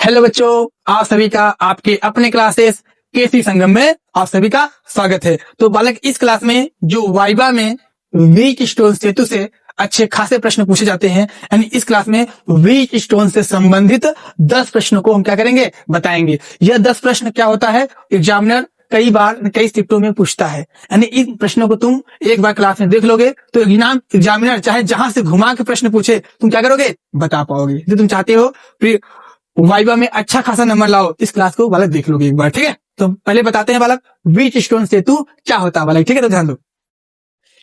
Hello बच्चों, आप सभी का आपके अपने क्लासेस केसी संगम में आप सभी का स्वागत है। तो बालक, इस क्लास में जो वाइवा में वीक स्टोन सेतु से अच्छे खासे प्रश्न पूछे जाते हैं, यानी इस क्लास में वीक स्टोन से संबंधित 10 प्रश्नों को हम क्या करेंगे, बताएंगे। यह 10 प्रश्न क्या होता है, एग्जामिनर कई बार कई शिफ्टों में पूछता है, यानी इन प्रश्नों को तुम एक बार क्लास में देख लोगे तो एग्जामिनर चाहे जहां से घुमा के प्रश्न पूछे, तुम क्या करोगे, बता पाओगे। जो तुम चाहते हो वाइवा में अच्छा खासा नंबर लाओ, इस क्लास को बालक देख लोगे एक बार, ठीक है। तो पहले बताते हैं बालक, व्हीट स्टोन सेतु क्या होता है बालक, ठीक है। तो ध्यान दो,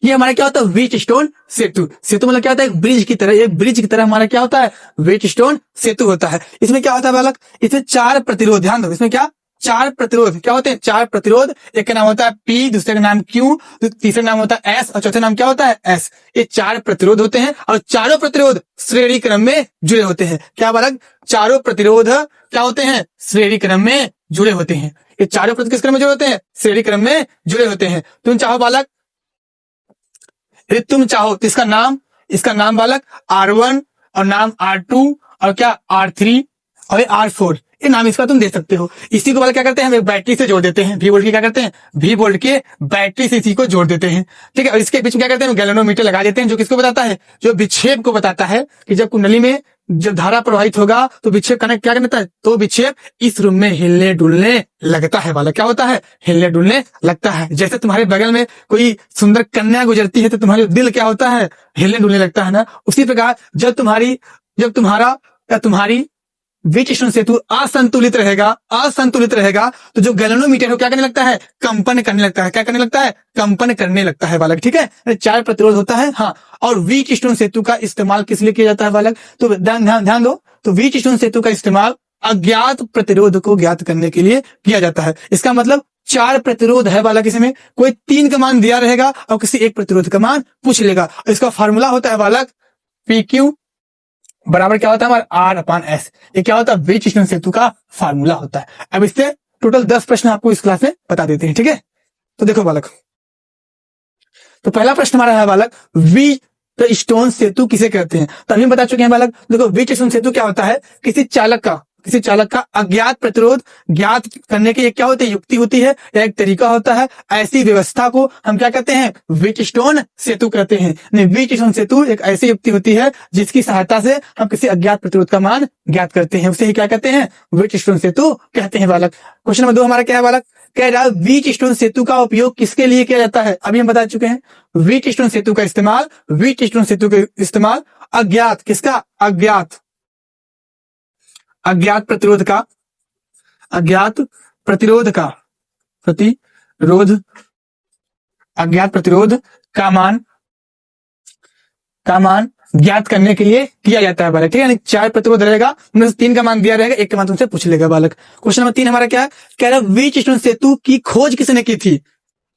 ये हमारा क्या होता है, व्हीट स्टोन सेतु। सेतु मतलब क्या होता है, एक ब्रिज की तरह, एक ब्रिज की तरह हमारा क्या होता है, व्हीट स्टोन सेतु होता है। इसमें क्या होता है बालक, इसमें 4 प्रतिरोध, ध्यान दो, इसमें क्या 4 प्रतिरोध क्या होते हैं, 4 प्रतिरोध। एक का नाम होता है पी, दूसरे का नाम क्यू, तीसरा नाम होता है एस और चौथा नाम क्या होता है एस। ये 4 प्रतिरोध होते हैं और चारों प्रतिरोध श्रेणी क्रम में जुड़े होते हैं। क्या बालक, चारों प्रतिरोध क्या होते हैं, श्रेणी क्रम में जुड़े होते हैं। ये चारों प्रतिरोध किस क्रम में जुड़े होते हैं, श्रेणी क्रम में जुड़े होते हैं। तुम चाहो बालक, यदि तुम चाहो तो इसका नाम बालक R1 और नाम R2 और क्या R3 और R4, ये नाम इसका तुम दे सकते हो। इसी को बालक क्या करते हैं, हम एक बैटरी से जोड़ देते हैं, वी वोल्ट की क्या करते हैं, वी वोल्ट के बैटरी से इसी को जोड़ देते हैं, ठीक है। और इसके बीच में क्या करते हैं, गैल्वेनोमीटर लगा देते हैं, जो किसको बताता है, जो विक्षेप को बताता है कि जब कुंडली में जब धारा प्रवाहित होगा तो विक्षेप कनेक्ट क्या करता है, तो विक्षेप इस रूम में हिलने डुलने लगता है बालक, क्या होता है, हिलने डुलने लगता है। जैसे तुम्हारे बगल में कोई सुंदर कन्या गुजरती है तो तुम्हारा दिल क्या होता है, हिलने डुलने लगता है ना। उसी प्रकार जब तुम्हारी व्हीट स्टोन सेतु असंतुलित रहेगा तो जो गैल्वेनोमीटर है क्या करने लगता है, कंपन करने लगता है। क्या करने लगता है, कंपन करने लगता है बालक, ठीक है। 4 प्रतिरोध होता है, हाँ। और व्हीट स्टोन सेतु का इस्तेमाल किस लिए किया जाता है बालक, तो ध्यान दो, तो व्हीट स्टोन सेतु का इस्तेमाल अज्ञात प्रतिरोध को ज्ञात करने के लिए किया जाता है। इसका मतलब 4 प्रतिरोध है बालक, इसमें कोई 3 का मान दिया रहेगा और किसी एक प्रतिरोध का मान पूछ लेगा। इसका फॉर्मूला होता है बालक PQ बराबर क्या होता है हमारा R/S। ये क्या होता है, व्हीट स्टोन सेतु का फार्मूला होता है। अब इससे टोटल 10 प्रश्न आपको इस क्लास में बता देते हैं, ठीक है। तो देखो बालक, तो पहला प्रश्न हमारा है बालक, व्हीट स्टोन सेतु किसे कहते हैं। तो अभी हम बता चुके हैं बालक। देखो, व्हीट स्टोन सेतु क्या होता है, किसी चालक का अज्ञात प्रतिरोध ज्ञात करने की एक क्या होती है, युक्ति होती है या एक तरीका होता है। ऐसी व्यवस्था को हम क्या कहते हैं, व्हीट स्टोन सेतु कहते हैं। व्हीट स्टोन सेतु एक ऐसी युक्ति होती है जिसकी सहायता से हम किसी अज्ञात प्रतिरोध का मान ज्ञात करते हैं, उसे ही क्या कहते हैं, व्हीट स्टोन सेतु कहते हैं बालक। क्वेश्चन नंबर 2 हमारा क्या है बालक, कह रहा है व्हीट स्टोन सेतु का उपयोग किसके लिए किया जाता है। अभी हम बता चुके हैं, व्हीट स्टोन सेतु का इस्तेमाल अज्ञात, किसका, अज्ञात प्रतिरोध का मान ज्ञात करने के लिए किया जाता है बालक, ठीक है। 4 प्रतिरोध रहेगा, उनमें से 3 का मान दिया रहेगा, एक का मान तुमसे पूछ लेगा बालक। क्वेश्चन नंबर 3 हमारा क्या है, कह रहा है व्हीट स्टोन सेतु की खोज किसने की थी,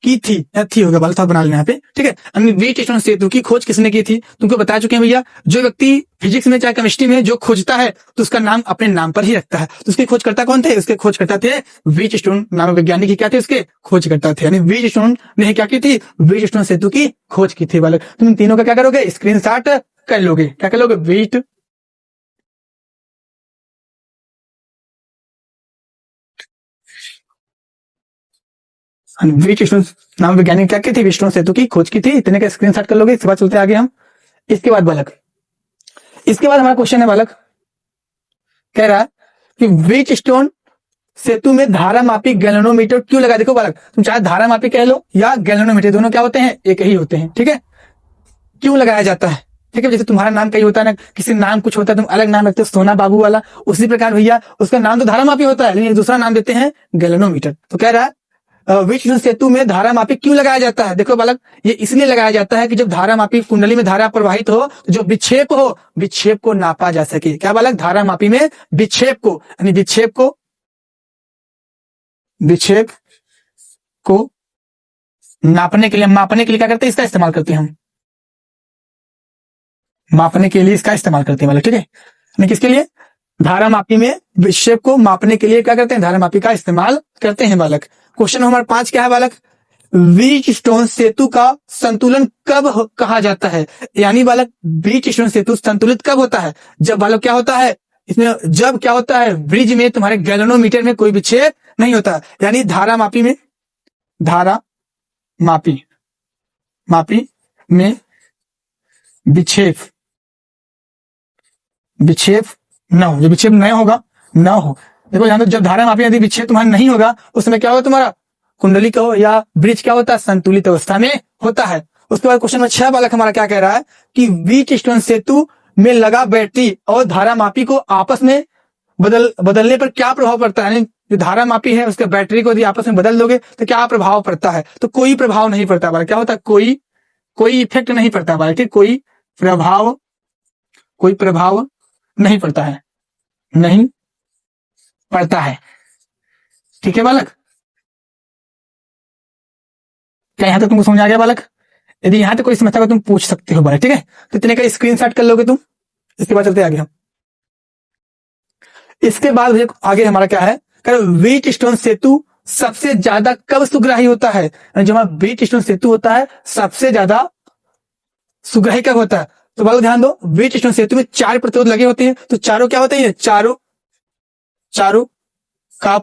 थी होगा बालक, था बना लेना यहाँ पे, ठीक है। व्हीट स्टोन सेतु की खोज किसने की थी, तुमको बता चुके हैं भैया। जो व्यक्ति फिजिक्स में चाहे केमिस्ट्री में जो खोजता है तो उसका नाम अपने नाम पर ही रखता है। तो उसके खोजकर्ता कौन थे, उसके खोजकर्ता थे व्हीट स्टोन नामक वैज्ञानिक ही क्या थे, उसके खोजकर्ता थे। यानी व्हीट स्टोन ने क्या की थी, व्हीट स्टोन सेतु की खोज की थी बालक। तुम तीनों का क्या करोगे, स्क्रीनशॉट कर लोगे। क्या कर लोगे, व्हीट स्टोन नाम वैज्ञानिक क्या की थी, व्हीट स्टोन सेतु की खोज की थी। इतने का स्क्रीनशॉट कर लोगे। इसके बाद चलते आगे हम। इसके बाद हमारा क्वेश्चन है बालक, कह रहा है कि व्हीट स्टोन सेतु में धारामापी गैल्वेनोमीटर क्यों लगा। देखो बालक, तुम चाहे धारामापी कह लो या गैल्वेनोमीटर, दोनों क्या होते हैं, एक ही होते हैं, ठीक है। क्यों लगाया जाता है, ठीक है। जैसे तुम्हारा नाम कहीं होता है ना, किसी नाम कुछ होता है, तुम अलग नाम रखते हो, सोना बाबू वाला, उसी प्रकार भैया उसका नाम तो धारामापी होता है, लेकिन एक दूसरा नाम देते हैं गैल्वेनोमीटर। तो कह रहा है व्हीट स्टोन सेतु में धारामापी क्यों लगाया जाता है। देखो बालक, ये इसलिए लगाया जाता है कि जब धारामापी कुंडली में धारा प्रवाहित हो तो जो विक्षेप को नापा जा सके। क्या बालक, धारामापी में विक्षेप को मापने के लिए क्या करते हैं, इसका इस्तेमाल करते हैं हम, मापने के लिए इसका इस्तेमाल करते हैं बालक, ठीक है। किसके लिए, धारामापी में विक्षेप को मापने के लिए क्या करते हैं, धारामापी का इस्तेमाल करते हैं बालक। क्वेश्चन नंबर 5 क्या है बालक, व्हीट स्टोन सेतु का संतुलन कहा जाता है। यानी बालक, व्हीट स्टोन सेतु संतुलित कब होता है, जब बालक क्या होता है, इसमें जब क्या होता है, ब्रिज में तुम्हारे गैल्वेनोमीटर में कोई विक्षेप नहीं होता, यानी धारा मापी में विक्षेप ना हो, जो विक्षेप नहीं होगा ना हो। देखो यहाँ तो जब धारा मापी यदि विक्षेप तुम्हारा नहीं होगा, उस समय क्या होगा, तुम्हारा कुंडली का हो या ब्रिज क्या होता है, संतुलित अवस्था में होता है। उसके बाद क्वेश्चन नंबर 6 बालक हमारा क्या कह रहा है कि व्हीटस्टोन सेतु में लगा बैटरी और धारा मापी को आपस में बदलने पर क्या प्रभाव पड़ता है। जो धारा मापी है उसके बैटरी को यदि आपस में बदल दोगे तो क्या प्रभाव पड़ता है, तो कोई प्रभाव नहीं पड़ता बालक। क्या होता है, कोई इफेक्ट नहीं पड़ता बालक, ठीक, कोई प्रभाव नहीं पड़ता है, ठीक है बालक। क्या यहाँ तक तुमको समझ आ गया बालक? यदि यहाँ तक कोई समस्या को तुम पूछ सकते हो बालक, ठीक है। तो इतने का स्क्रीनशॉट कर लोगे तुम। इसके बाद चलते आगे हम। इसके बाद आगे हमारा क्या है, व्हीटस्टोन सेतु सबसे ज्यादा कब सुग्राही होता है। जो हमारा व्हीटस्टोन सेतु होता है सबसे ज्यादा सुग्राही कब होता है, तो बालक ध्यान दो, व्हीटस्टोन सेतु में 4 प्रतिरोध लगे होते हैं। तो चारों क्या होते हैं, चारों का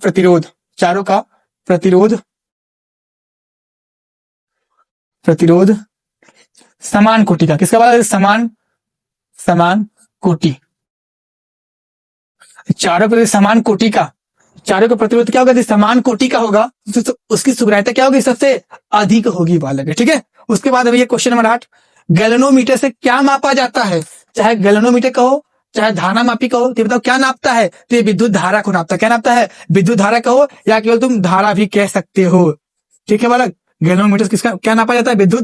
प्रतिरोध समान कोटि का। किसका बालक, समान कोटि। चारों प्रतिरोध समान कोटि का, चारों का प्रतिरोध क्या होगा, समान कोटि का होगा, तो उसकी सुग्राह्यता क्या होगी, सबसे अधिक होगी बालक, ठीक है। उसके बाद अभी ये क्वेश्चन नंबर 8, गैल्वेनोमीटर से क्या मापा जाता है। चाहे गैल्वेनोमीटर कहो चाहे धारा मापी कहो, तो बताओ क्या नापता है, तो ये विद्युत धारा को नापता है। क्या नापता है, विद्युत धारा कहो या केवल तुम धारा भी कह सकते हो, ठीक है बालक। गैल्वेनोमीटर किसका क्या नापा जाता है, विद्युत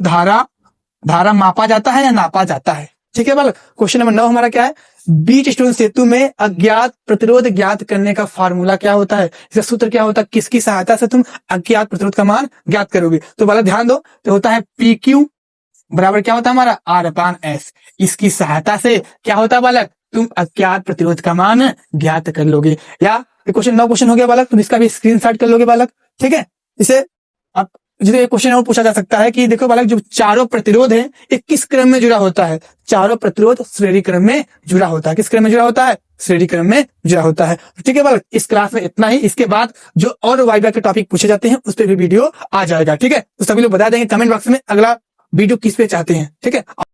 धारा मापा जाता है या नापा जाता है, ठीक है बालक। क्वेश्चन नंबर 9 हमारा क्या है, व्हीटस्टोन सेतु में अज्ञात प्रतिरोध ज्ञात करने का फार्मूला क्या होता है, इसका सूत्र क्या होता है, किसकी सहायता से तुम अज्ञात प्रतिरोध का मान ज्ञात करोगे। तो बालक ध्यान दो, तो होता है PQ बराबर क्या होता है हमारा R/S। इसकी सहायता से क्या होता है बालक, तुम अज्ञात प्रतिरोध का मान ज्ञात कर लोगे। या क्वेश्चन 9 क्वेश्चन हो गया बालक, तुम इसका भी स्क्रीनशॉट कर लोगे बालक, ठीक है। इसे अब जिसे क्वेश्चन और पूछा जा सकता है कि देखो बालक, जो चारों प्रतिरोध है ये किस क्रम में जुड़ा होता है। चारों प्रतिरोध श्रेणी क्रम में जुड़ा होता है। किस क्रम में जुड़ा होता है, श्रेणी क्रम में जुड़ा होता है, ठीक है बालक। इस क्लास में इतना ही। इसके बाद जो और वाइवा के टॉपिक पूछे जाते हैं उस पर भी वीडियो आ जाएगा, ठीक है। तो सभी लोग बता देंगे कमेंट बॉक्स में अगला वीडियो किस पे चाहते हैं, ठीक है।